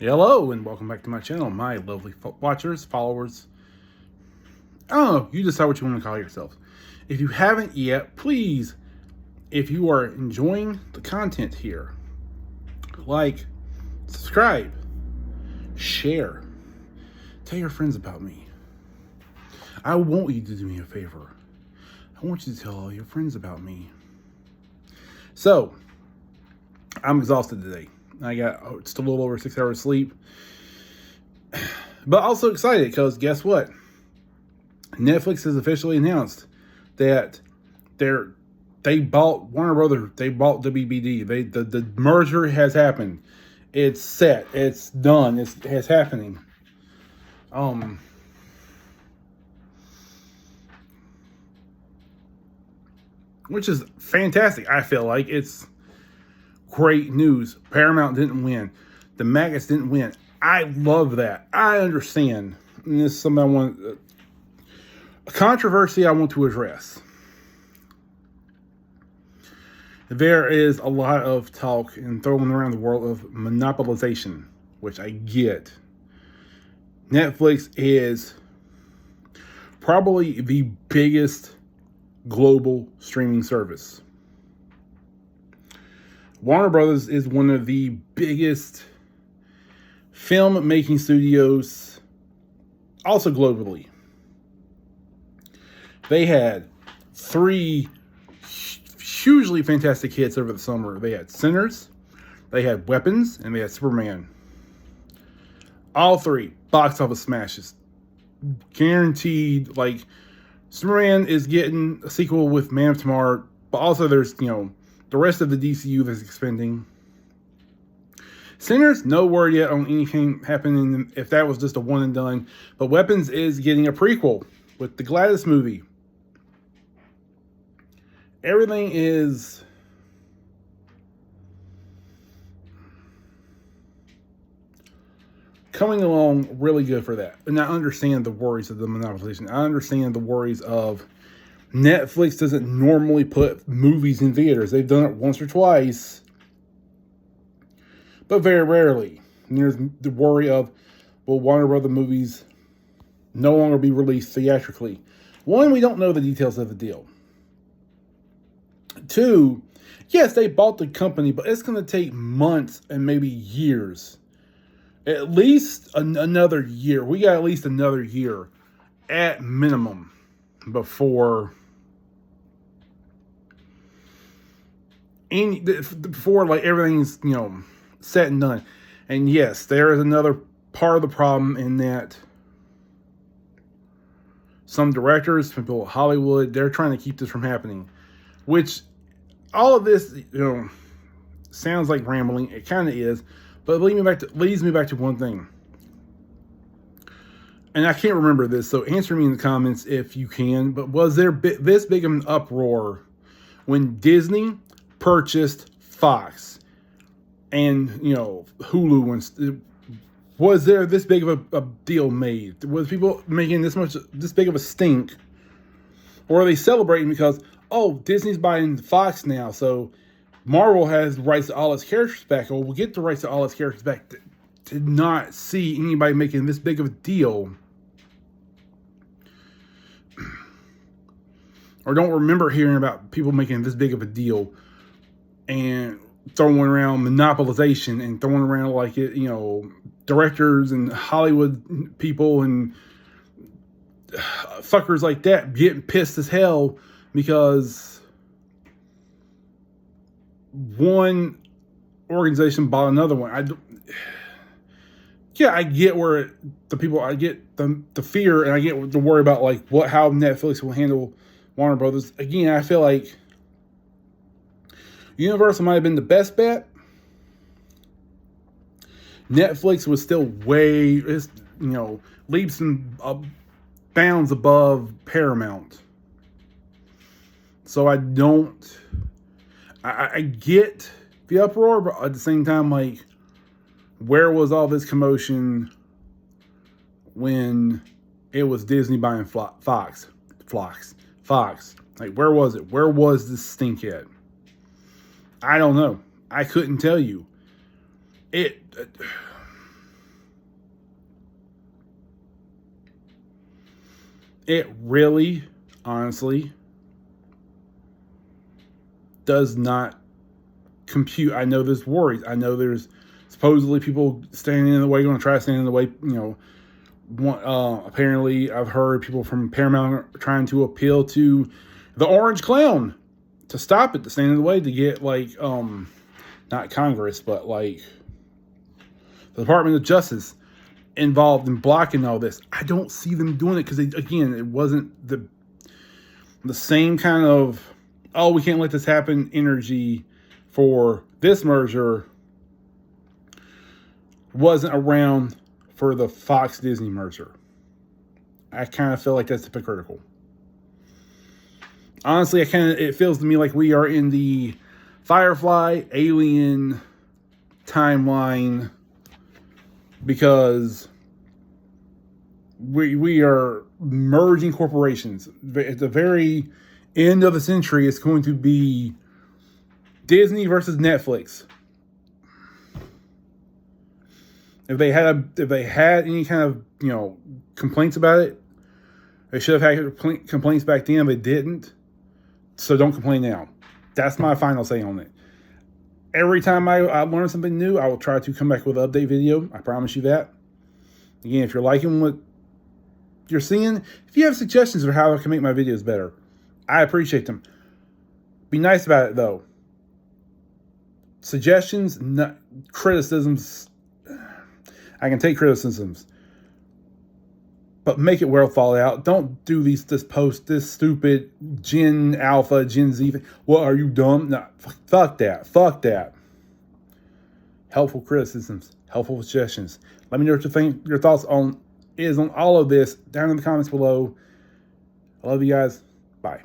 Hello and welcome back to my channel, my lovely watchers, followers. I don't know, you decide what you want to call yourself. If you haven't yet, please, if you are enjoying the content here, like, subscribe, share, tell your friends about me. I want you to do me a favor. I want you to tell all your friends about me. So, I'm exhausted today. I got just a little over 6 hours sleep. But also excited because guess what? Netflix has officially announced that they bought Warner Brothers. They bought WBD. The merger has happened. It's set. It's done. It's happening. Which is fantastic. I feel like it's great news. Paramount didn't win. The maggots didn't win. I love that. I understand. And this is something I want, a controversy I want to address. There is a lot of talk and throwing around the world of monopolization, which I get. Netflix is probably the biggest global streaming service. Warner Brothers is one of the biggest film making studios, also globally. They had 3 hugely fantastic hits over the summer. They had Sinners, they had Weapons, and they had Superman. All 3 box office smashes. Guaranteed. Like, Superman is getting a sequel with Man of Tomorrow, but also there's, the rest of the DCU that's expanding. Sinners, no word yet on anything happening, if that was just a one and done. But Weapons is getting a prequel with the Gladys movie. Everything is coming along really good for that. And I understand the worries of the monopolization. I understand the worries of Netflix doesn't normally put movies in theaters. They've done it once or twice, but very rarely. And there's the worry of, will Warner Brothers movies no longer be released theatrically? 1, we don't know the details of the deal. 2, yes, they bought the company, but it's going to take months and maybe years. At least another year. We got at least another year at minimum before like everything's set and done. And yes, there is another part of the problem in that some directors, people at Hollywood, they're trying to keep this from happening. Which all of this sounds like rambling. It kind of is, but leads me back to one thing. And I can't remember this, so answer me in the comments if you can. But was there this big of an uproar when Disney purchased Fox and Hulu? And was there this big of a deal made? Was people making this big of a stink, or are they celebrating because Disney's buying Fox now, so Marvel has the rights to all its characters back? Or we'll get the rights to all its characters back. To not see anybody making this big of a deal, or don't remember hearing about people making this big of a deal and throwing around monopolization and throwing around like it, directors and Hollywood people and fuckers like that getting pissed as hell because one organization bought another one. I get where I get the fear, and I get the worry about how Netflix will handle Warner Brothers. Again, I feel like Universal might have been the best bet. Netflix was still leaps and bounds above Paramount. So I get the uproar, but at the same time, where was all this commotion when it was Disney buying Fox? Where was it? Where was this stink at? I don't know. I couldn't tell you. It really, honestly, does not compute. I know there's worries. I know there's supposedly people standing in the way, going to try to stand in the way. Apparently, I've heard people from Paramount trying to appeal to the Orange Clown to stop it, to stand in the way, to get not Congress, but the Department of Justice involved in blocking all this. I don't see them doing it because, again, it wasn't the same kind of, oh, we can't let this happen energy for this merger wasn't around for the Fox Disney merger. I kind of feel like that's hypocritical. Honestly, it feels to me like we are in the Firefly Alien timeline, because we are merging corporations. At the very end of the century, it's going to be Disney versus Netflix. If they had any kind of complaints about it, they should have had complaints back then. They didn't, so don't complain now. That's my final say on it. Every time I learn something new, I will try to come back with an update video. I promise you that. Again, if you're liking what you're seeing, if you have suggestions for how I can make my videos better, I appreciate them. Be nice about it, though. Suggestions, not criticisms. I can take criticisms, but make it worth Fallout. Don't do this stupid Gen Alpha, Gen Z thing. What, are you dumb? No, fuck that. Fuck that. Helpful criticisms, helpful suggestions. Let me know what you think. Your thoughts on all of this down in the comments below. I love you guys. Bye.